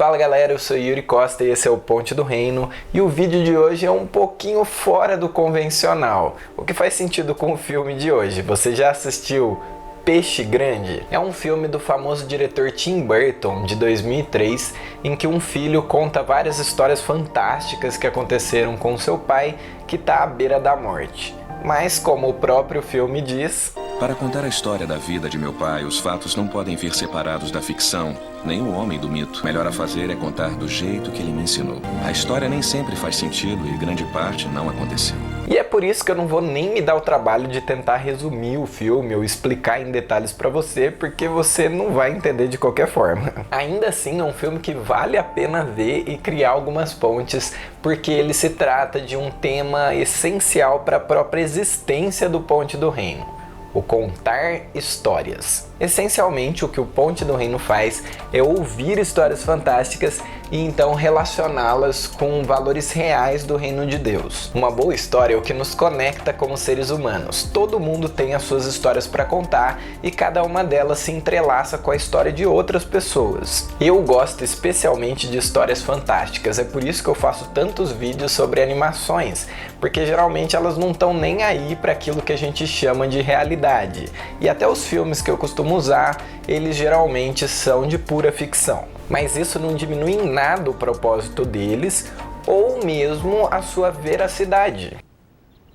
Fala galera, eu sou Yuri Costa e esse é o Ponte do Reino, e o vídeo de hoje é um pouquinho fora do convencional, o que faz sentido com o filme de hoje. Você já assistiu Peixe Grande? É um filme do famoso diretor Tim Burton, de 2003, em que um filho conta várias histórias fantásticas que aconteceram com seu pai, que está à beira da morte. Mas, como o próprio filme diz... Para contar a história da vida de meu pai, os fatos não podem vir separados da ficção, nem o homem do mito. Melhor a fazer é contar do jeito que ele me ensinou. A história nem sempre faz sentido e grande parte não aconteceu. E é por isso que eu não vou nem me dar o trabalho de tentar resumir o filme ou explicar em detalhes pra você, porque você não vai entender de qualquer forma. Ainda assim, é um filme que vale a pena ver e criar algumas pontes, porque ele se trata de um tema essencial para a própria existência do Ponte do Reino: o contar histórias. Essencialmente, o que o Ponte do Reino faz é ouvir histórias fantásticas e então relacioná-las com valores reais do reino de Deus. Uma boa história é o que nos conecta como seres humanos. Todo mundo tem as suas histórias para contar e cada uma delas se entrelaça com a história de outras pessoas. Eu gosto especialmente de histórias fantásticas, é por isso que eu faço tantos vídeos sobre animações, porque geralmente elas não estão nem aí para aquilo que a gente chama de realidade. E até os filmes que eu costumo usar, eles geralmente são de pura ficção. Mas isso não diminui em nada o propósito deles, ou mesmo a sua veracidade.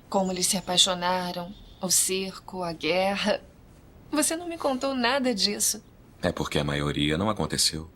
Como eles se apaixonaram, o cerco, a guerra... Você não me contou nada disso. É porque a maioria não aconteceu.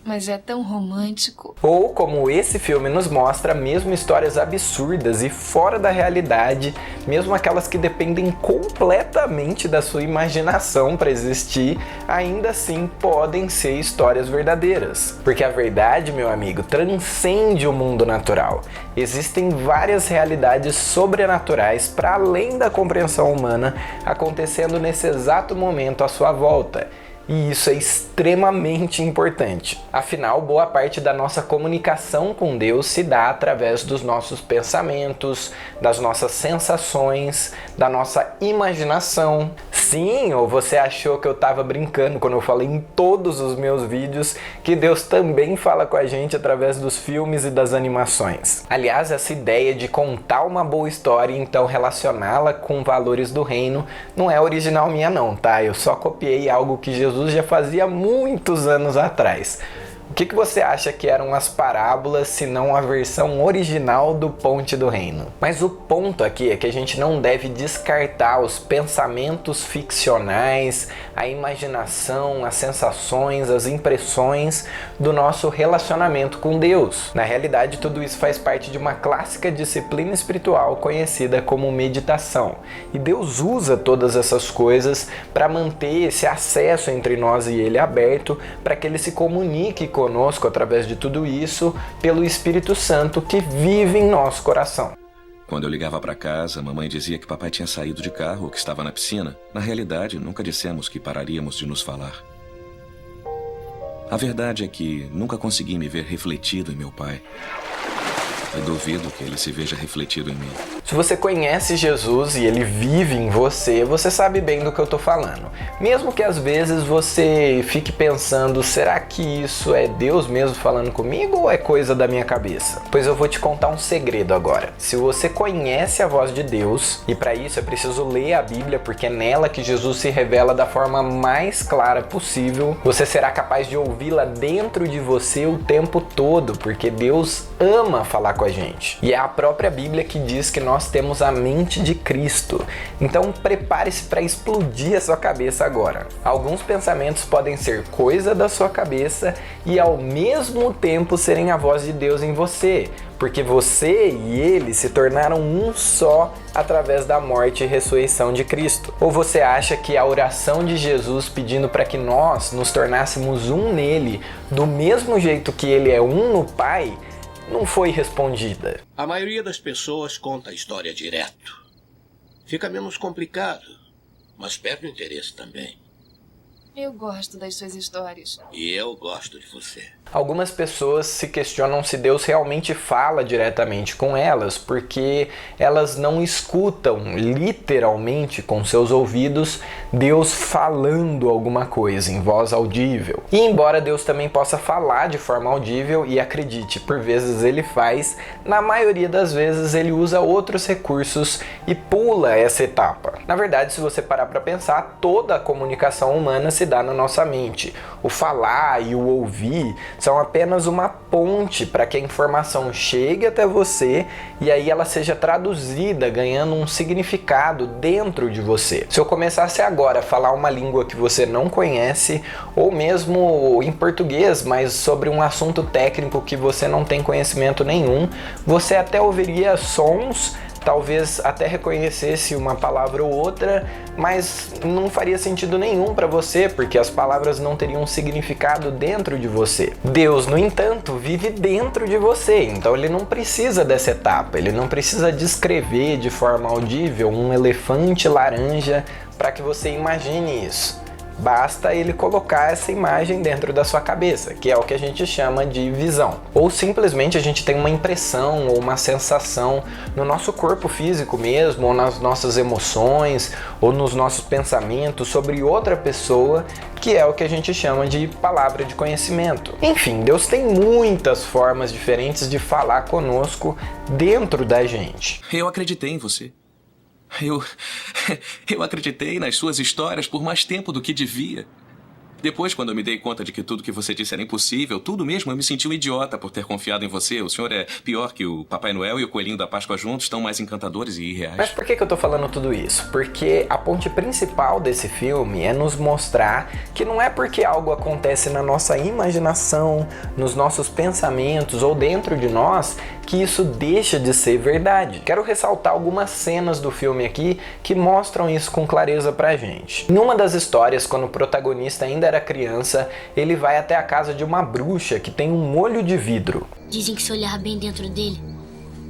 Mas é tão romântico. Ou, como esse filme nos mostra, mesmo histórias absurdas e fora da realidade, mesmo aquelas que dependem completamente da sua imaginação para existir, ainda assim podem ser histórias verdadeiras. Porque a verdade, meu amigo, transcende o mundo natural. Existem várias realidades sobrenaturais para além da compreensão humana acontecendo nesse exato momento à sua volta. E isso é extremamente importante. Afinal, boa parte da nossa comunicação com Deus se dá através dos nossos pensamentos, das nossas sensações, da nossa imaginação. Sim, ou você achou que eu estava brincando quando eu falei em todos os meus vídeos que Deus também fala com a gente através dos filmes e das animações. Aliás, essa ideia de contar uma boa história e então relacioná-la com valores do reino não é original minha não, tá? Eu só copiei algo que Jesus já fazia muitos anos atrás. O que você acha que eram as parábolas se não a versão original do Ponte do Reino? Mas o ponto aqui é que a gente não deve descartar os pensamentos ficcionais, a imaginação, as sensações, as impressões do nosso relacionamento com Deus. Na realidade, tudo isso faz parte de uma clássica disciplina espiritual conhecida como meditação. E Deus usa todas essas coisas para manter esse acesso entre nós e Ele aberto, para que Ele se comunique conosco através de tudo isso pelo Espírito Santo que vive em nosso coração. Quando eu ligava para casa, mamãe dizia que papai tinha saído de carro ou que estava na piscina. Na realidade, nunca dissemos que pararíamos de nos falar. A verdade é que nunca consegui me ver refletido em meu pai. E duvido que ele se veja refletido em mim. Se você conhece Jesus e ele vive em você, você sabe bem do que eu tô falando. Mesmo que às vezes você fique pensando, será que isso é Deus mesmo falando comigo ou é coisa da minha cabeça? Pois eu vou te contar um segredo agora. Se você conhece a voz de Deus, e para isso é preciso ler a Bíblia, porque é nela que Jesus se revela da forma mais clara possível, você será capaz de ouvi-la dentro de você o tempo todo, porque Deus ama falar com a gente. E é a própria Bíblia que diz que nós temos a mente de Cristo. Então prepare-se para explodir a sua cabeça agora. Alguns pensamentos podem ser coisa da sua cabeça e ao mesmo tempo serem a voz de Deus em você, porque você e ele se tornaram um só através da morte e ressurreição de Cristo. Ou você acha que a oração de Jesus pedindo para que nós nos tornássemos um nele, do mesmo jeito que ele é um no Pai, não foi respondida? A maioria das pessoas conta a história direto. Fica menos complicado, mas perde o interesse também. Eu gosto das suas histórias. E eu gosto de você. Algumas pessoas se questionam se Deus realmente fala diretamente com elas, porque elas não escutam literalmente com seus ouvidos Deus falando alguma coisa em voz audível. E embora Deus também possa falar de forma audível, e acredite, por vezes ele faz, na maioria das vezes ele usa outros recursos e pula essa etapa. Na verdade, se você parar para pensar, toda a comunicação humana se dá na nossa mente. O falar e o ouvir são apenas uma ponte para que a informação chegue até você e aí ela seja traduzida, ganhando um significado dentro de você. Se eu começasse agora a falar uma língua que você não conhece, ou mesmo em português, mas sobre um assunto técnico que você não tem conhecimento nenhum, você até ouviria sons, talvez até reconhecesse uma palavra ou outra, mas não faria sentido nenhum para você, porque as palavras não teriam significado dentro de você. Deus, no entanto, vive dentro de você, então ele não precisa dessa etapa, ele não precisa descrever de forma audível um elefante laranja para que você imagine isso. Basta ele colocar essa imagem dentro da sua cabeça, que é o que a gente chama de visão. Ou simplesmente a gente tem uma impressão ou uma sensação no nosso corpo físico mesmo, ou nas nossas emoções, ou nos nossos pensamentos sobre outra pessoa, que é o que a gente chama de palavra de conhecimento. Enfim, Deus tem muitas formas diferentes de falar conosco dentro da gente. Eu acreditei em você. Eu acreditei nas suas histórias por mais tempo do que devia. Depois, quando eu me dei conta de que tudo que você disse era impossível, tudo mesmo, eu me senti um idiota por ter confiado em você. O senhor é pior que o Papai Noel e o Coelhinho da Páscoa juntos, tão mais encantadores e irreais. Mas por que eu tô falando tudo isso? Porque a ponte principal desse filme é nos mostrar que não é porque algo acontece na nossa imaginação, nos nossos pensamentos ou dentro de nós, que isso deixa de ser verdade. Quero ressaltar algumas cenas do filme aqui que mostram isso com clareza pra gente. Numa das histórias, quando o protagonista ainda era criança, ele vai até a casa de uma bruxa que tem um olho de vidro. Dizem que se olhar bem dentro dele,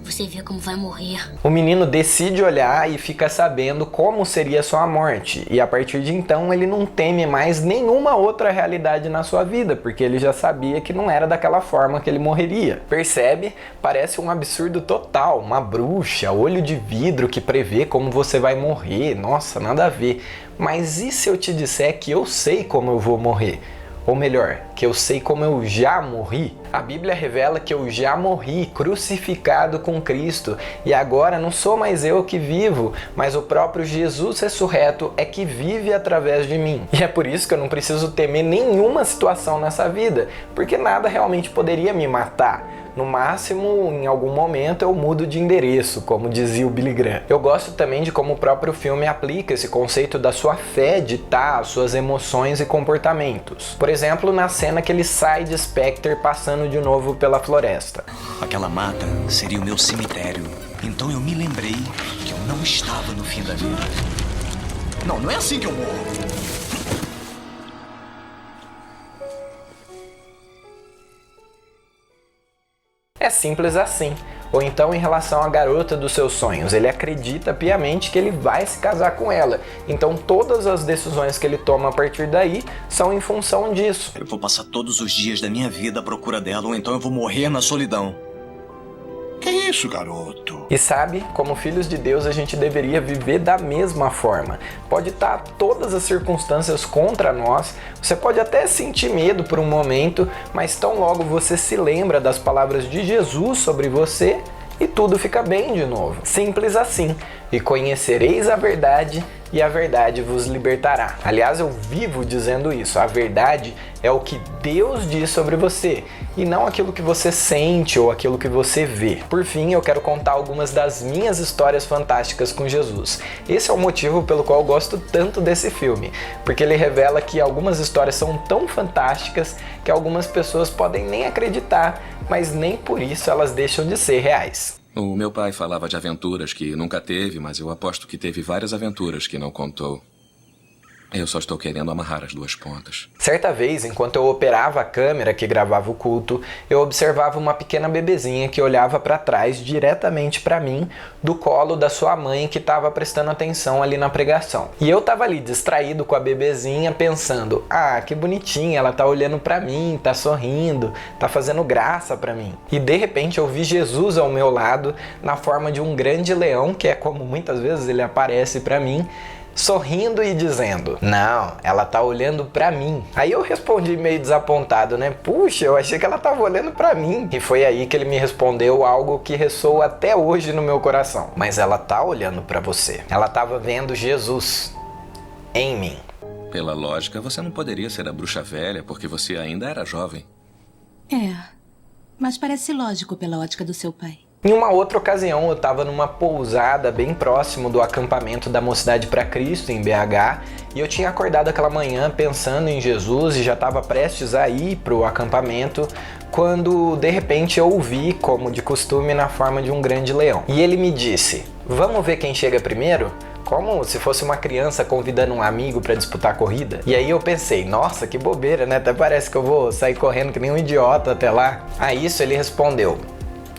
você vê como vai morrer. O menino decide olhar e fica sabendo como seria sua morte. E a partir de então ele não teme mais nenhuma outra realidade na sua vida, porque ele já sabia que não era daquela forma que ele morreria. Percebe? Parece um absurdo total. Uma bruxa, olho de vidro que prevê como você vai morrer. Nossa, nada a ver. Mas e se eu te disser que eu sei como eu vou morrer? Ou melhor, que eu sei como eu já morri. A Bíblia revela que eu já morri, crucificado com Cristo, e agora não sou mais eu que vivo, mas o próprio Jesus ressurreto é que vive através de mim. E é por isso que eu não preciso temer nenhuma situação nessa vida, porque nada realmente poderia me matar. No máximo, em algum momento, eu mudo de endereço, como dizia o Billy Graham. Eu gosto também de como o próprio filme aplica esse conceito da sua fé ditar as suas emoções e comportamentos. Por exemplo, na cena que ele sai de Spectre passando de novo pela floresta. Aquela mata seria o meu cemitério. Então eu me lembrei que eu não estava no fim da vida. Não é assim que eu morro. É simples assim. Ou então em relação à garota dos seus sonhos, ele acredita piamente que ele vai se casar com ela. Então todas as decisões que ele toma a partir daí são em função disso. Eu vou passar todos os dias da minha vida à procura dela, ou então eu vou morrer na solidão. Que isso, garoto? E sabe, como filhos de Deus, a gente deveria viver da mesma forma. Pode estar todas as circunstâncias contra nós, você pode até sentir medo por um momento, mas tão logo você se lembra das palavras de Jesus sobre você e tudo fica bem de novo. Simples assim. E conhecereis a verdade e a verdade vos libertará. Aliás, eu vivo dizendo isso. A verdade é o que Deus diz sobre você e não aquilo que você sente ou aquilo que você vê. Por fim, eu quero contar algumas das minhas histórias fantásticas com Jesus. Esse é o motivo pelo qual eu gosto tanto desse filme, porque ele revela que algumas histórias são tão fantásticas que algumas pessoas podem nem acreditar, mas nem por isso elas deixam de ser reais. O meu pai falava de aventuras que nunca teve, mas eu aposto que teve várias aventuras que não contou. Eu só estou querendo amarrar as duas pontas. Certa vez, enquanto eu operava a câmera que gravava o culto, eu observava uma pequena bebezinha que olhava para trás diretamente para mim, do colo da sua mãe que estava prestando atenção ali na pregação. E eu estava ali distraído com a bebezinha pensando, ah, que bonitinha, ela tá olhando para mim, tá sorrindo, tá fazendo graça para mim. E de repente eu vi Jesus ao meu lado na forma de um grande leão, que é como muitas vezes ele aparece para mim, sorrindo e dizendo, não, ela tá olhando pra mim. Aí eu respondi meio desapontado, né? Puxa, eu achei que ela tava olhando pra mim. E foi aí que ele me respondeu algo que ressoa até hoje no meu coração. Mas ela tá olhando pra você. Ela tava vendo Jesus em mim. Pela lógica, você não poderia ser a bruxa velha porque você ainda era jovem. É, mas parece lógico pela ótica do seu pai. Em uma outra ocasião, eu estava numa pousada bem próximo do acampamento da Mocidade para Cristo, em BH, e eu tinha acordado aquela manhã pensando em Jesus e já estava prestes a ir para o acampamento, quando de repente eu o vi, como de costume, na forma de um grande leão. E ele me disse, vamos ver quem chega primeiro? Como se fosse uma criança convidando um amigo para disputar a corrida. E aí eu pensei, nossa, que bobeira, né? Até parece que eu vou sair correndo que nem um idiota até lá. A isso ele respondeu,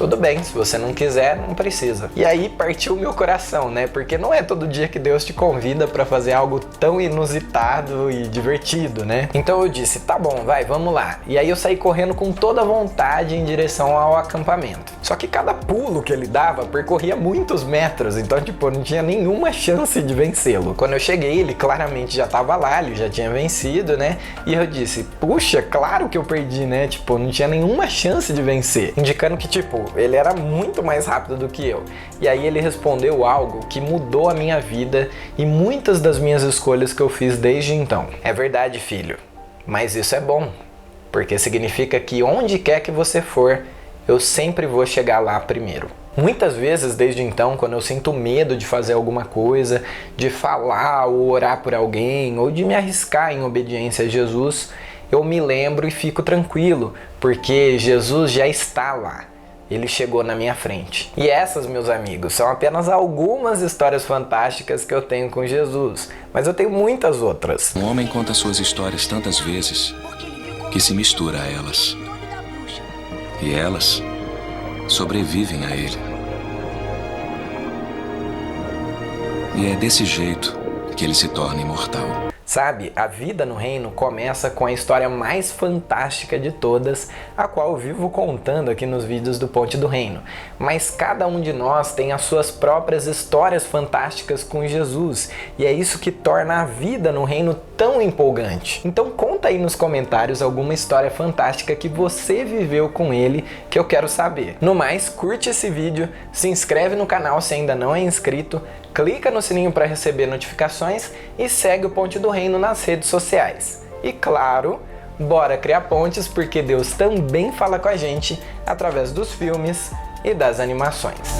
tudo bem, se você não quiser, não precisa. E aí partiu o meu coração, né? Porque não é todo dia que Deus te convida para fazer algo tão inusitado e divertido, né? Então eu disse, tá bom, vai, vamos lá. E aí eu saí correndo com toda a vontade em direção ao acampamento. Só que cada pulo que ele dava percorria muitos metros, então tipo, eu não tinha nenhuma chance de vencê-lo. Quando eu cheguei, ele claramente já tava lá, ele já tinha vencido, né? E eu disse, puxa, claro que eu perdi, né? Tipo, não tinha nenhuma chance de vencer. Indicando que, tipo, ele era muito mais rápido do que eu. E aí ele respondeu algo que mudou a minha vida e muitas das minhas escolhas que eu fiz desde então. É verdade, filho, mas isso é bom, porque significa que onde quer que você for, eu sempre vou chegar lá primeiro. Muitas vezes, desde então, quando eu sinto medo de fazer alguma coisa, de falar ou orar por alguém, ou de me arriscar em obediência a Jesus, eu me lembro e fico tranquilo, porque Jesus já está lá. Ele chegou na minha frente. E essas, meus amigos, são apenas algumas histórias fantásticas que eu tenho com Jesus, mas eu tenho muitas outras. Um homem conta suas histórias tantas vezes que se mistura a elas. E elas sobrevivem a ele. E é desse jeito que ele se torna imortal. Sabe, a vida no reino começa com a história mais fantástica de todas, a qual eu vivo contando aqui nos vídeos do Ponte do Reino. Mas cada um de nós tem as suas próprias histórias fantásticas com Jesus, e é isso que torna a vida no reino tão empolgante. Então conta aí nos comentários alguma história fantástica que você viveu com ele, que eu quero saber. No mais, curte esse vídeo, se inscreve no canal se ainda não é inscrito, clica no sininho para receber notificações e segue o Ponte do Reino nas redes sociais. E claro, bora criar pontes, porque Deus também fala com a gente através dos filmes e das animações.